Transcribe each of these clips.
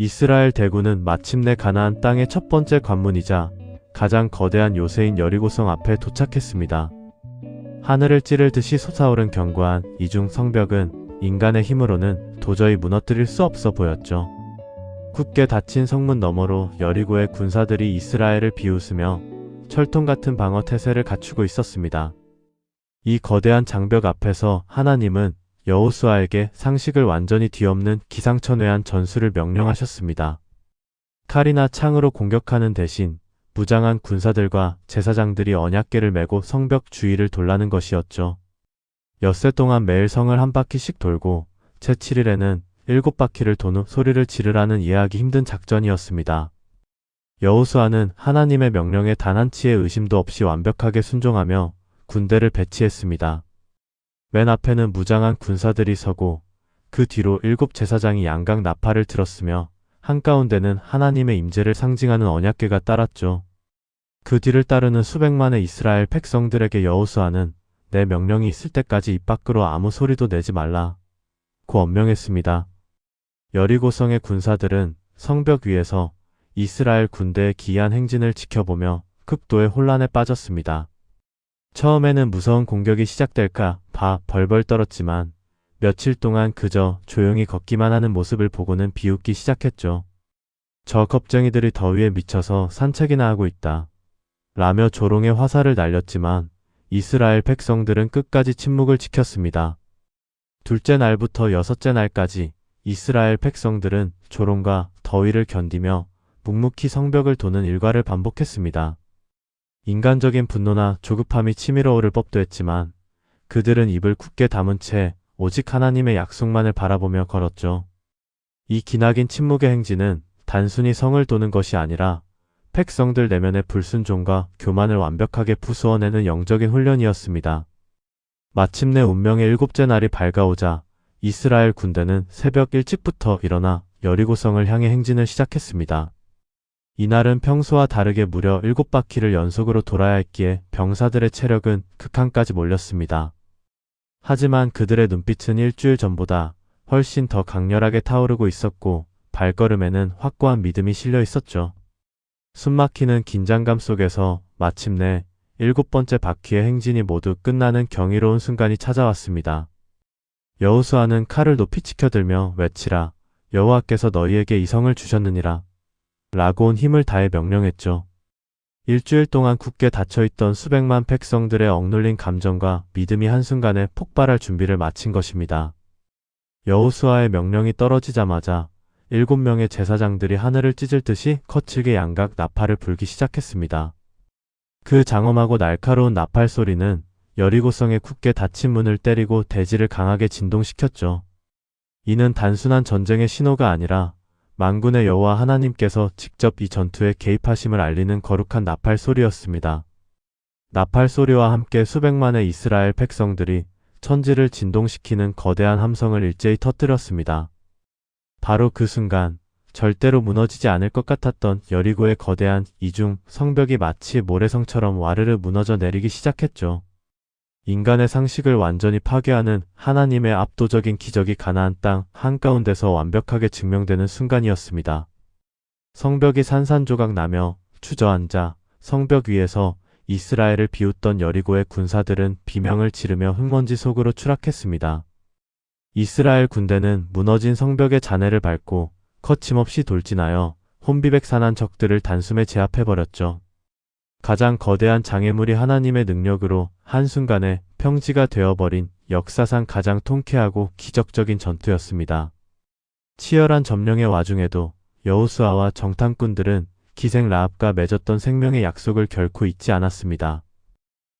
이스라엘 대군은 마침내 가나안 땅의 첫 번째 관문이자 가장 거대한 요새인 여리고성 앞에 도착했습니다. 하늘을 찌를 듯이 솟아오른 견고한 이중 성벽은 인간의 힘으로는 도저히 무너뜨릴 수 없어 보였죠. 굳게 닫힌 성문 너머로 여리고의 군사들이 이스라엘을 비웃으며 철통 같은 방어 태세를 갖추고 있었습니다. 이 거대한 장벽 앞에서 하나님은 여호수아에게 상식을 완전히 뒤엎는 기상천외한 전술을 명령하셨습니다. 칼이나 창으로 공격하는 대신 무장한 군사들과 제사장들이 언약궤를 메고 성벽 주위를 돌라는 것이었죠. 엿새 동안 매일 성을 한 바퀴씩 돌고 제7일에는 7바퀴를 돈 후 소리를 지르라는 이해하기 힘든 작전이었습니다. 여호수아는 하나님의 명령에 단 한치의 의심도 없이 완벽하게 순종하며 군대를 배치했습니다. 맨 앞에는 무장한 군사들이 서고 그 뒤로 7 제사장이 양각 나팔을 들었으며 한가운데는 하나님의 임재를 상징하는 언약궤가 따랐죠. 그 뒤를 따르는 수백만의 이스라엘 백성들에게 여호수아는 내 명령이 있을 때까지 입 밖으로 아무 소리도 내지 말라 고 엄명했습니다. 여리고성의 군사들은 성벽 위에서 이스라엘 군대의 기이한 행진을 지켜보며 극도의 혼란에 빠졌습니다. 처음에는 무서운 공격이 시작될까 봐 벌벌 떨었지만 며칠 동안 그저 조용히 걷기만 하는 모습을 보고는 비웃기 시작했죠. 저 겁쟁이들이 더위에 미쳐서 산책이나 하고 있다 라며 조롱의 화살을 날렸지만 이스라엘 백성들은 끝까지 침묵을 지켰습니다. 둘째 날부터 여섯째 날까지 이스라엘 백성들은 조롱과 더위를 견디며 묵묵히 성벽을 도는 일과를 반복했습니다. 인간적인 분노나 조급함이 치밀어 오를 법도 했지만 그들은 입을 굳게 다문 채 오직 하나님의 약속만을 바라보며 걸었죠. 이 기나긴 침묵의 행진은 단순히 성을 도는 것이 아니라 백성들 내면의 불순종과 교만을 완벽하게 부수어내는 영적인 훈련이었습니다. 마침내 운명의 7째 날이 밝아오자 이스라엘 군대는 새벽 일찍부터 일어나 여리고성을 향해 행진을 시작했습니다. 이날은 평소와 다르게 무려 7바퀴를 연속으로 돌아야 했기에 병사들의 체력은 극한까지 몰렸습니다. 하지만 그들의 눈빛은 일주일 전보다 훨씬 더 강렬하게 타오르고 있었고 발걸음에는 확고한 믿음이 실려 있었죠. 숨막히는 긴장감 속에서 마침내 7번째 바퀴의 행진이 모두 끝나는 경이로운 순간이 찾아왔습니다. 여호수아는 칼을 높이 치켜들며 외치라 여호와께서 너희에게 이 성을 주셨느니라 라고 온 힘을 다해 명령했죠. 일주일 동안 굳게 닫혀있던 수백만 백성들의 억눌린 감정과 믿음이 한순간에 폭발할 준비를 마친 것입니다. 여호수아의 명령이 떨어지자마자 7명의 제사장들이 하늘을 찢을 듯이 거칠게 양각 나팔을 불기 시작했습니다. 그 장엄하고 날카로운 나팔 소리는 여리고성의 굳게 닫힌 문을 때리고 대지를 강하게 진동시켰죠. 이는 단순한 전쟁의 신호가 아니라 만군의 여호와 하나님께서 직접 이 전투에 개입하심을 알리는 거룩한 나팔 소리였습니다. 나팔 소리와 함께 수백만의 이스라엘 백성들이 천지를 진동시키는 거대한 함성을 일제히 터뜨렸습니다. 바로 그 순간 절대로 무너지지 않을 것 같았던 여리고의 거대한 이중 성벽이 마치 모래성처럼 와르르 무너져 내리기 시작했죠. 인간의 상식을 완전히 파괴하는 하나님의 압도적인 기적이 가나안 땅 한가운데서 완벽하게 증명되는 순간이었습니다. 성벽이 산산조각 나며 주저앉아 성벽 위에서 이스라엘을 비웃던 여리고의 군사들은 비명을 지르며 흙먼지 속으로 추락했습니다. 이스라엘 군대는 무너진 성벽의 잔해를 밟고 거침없이 돌진하여 혼비백산한 적들을 단숨에 제압해버렸죠. 가장 거대한 장애물이 하나님의 능력으로 한순간에 평지가 되어버린 역사상 가장 통쾌하고 기적적인 전투였습니다. 치열한 점령의 와중에도 여호수아와 정탐꾼들은 기생 라합과 맺었던 생명의 약속을 결코 잊지 않았습니다.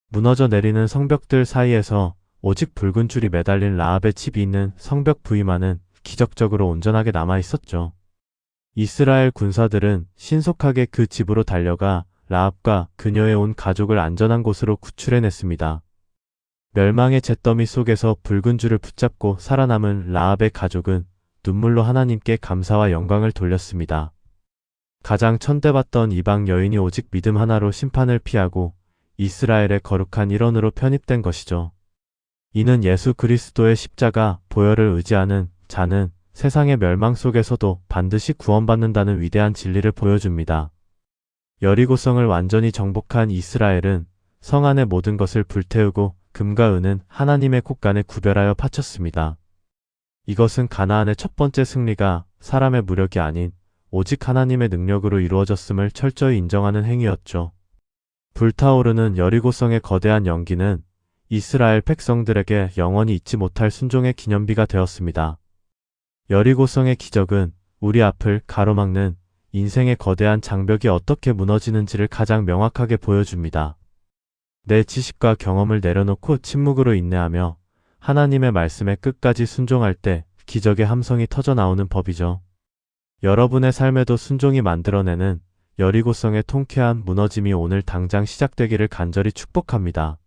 무너져 내리는 성벽들 사이에서 오직 붉은 줄이 매달린 라합의 칩이 있는 성벽 부위만은 기적적으로 온전하게 남아있었죠. 이스라엘 군사들은 신속하게 그 집으로 달려가 라합과 그녀의 온 가족을 안전한 곳으로 구출해냈습니다. 멸망의 잿더미 속에서 붉은 줄을 붙잡고 살아남은 라합의 가족은 눈물로 하나님께 감사와 영광을 돌렸습니다. 가장 천대받던 이방 여인이 오직 믿음 하나로 심판을 피하고 이스라엘의 거룩한 일원으로 편입된 것이죠. 이는 예수 그리스도의 십자가 보혈을 의지하는 자는 세상의 멸망 속에서도 반드시 구원받는다는 위대한 진리를 보여줍니다. 여리고성을 완전히 정복한 이스라엘은 성 안의 모든 것을 불태우고 금과 은은 하나님의 곳간에 구별하여 바쳤습니다. 이것은 가나안의 첫 번째 승리가 사람의 무력이 아닌 오직 하나님의 능력으로 이루어졌음을 철저히 인정하는 행위였죠. 불타오르는 여리고성의 거대한 연기는 이스라엘 백성들에게 영원히 잊지 못할 순종의 기념비가 되었습니다. 여리고성의 기적은 우리 앞을 가로막는 인생의 거대한 장벽이 어떻게 무너지는지를 가장 명확하게 보여줍니다. 내 지식과 경험을 내려놓고 침묵으로 인내하며 하나님의 말씀에 끝까지 순종할 때 기적의 함성이 터져 나오는 법이죠. 여러분의 삶에도 순종이 만들어내는 여리고성의 통쾌한 무너짐이 오늘 당장 시작되기를 간절히 축복합니다.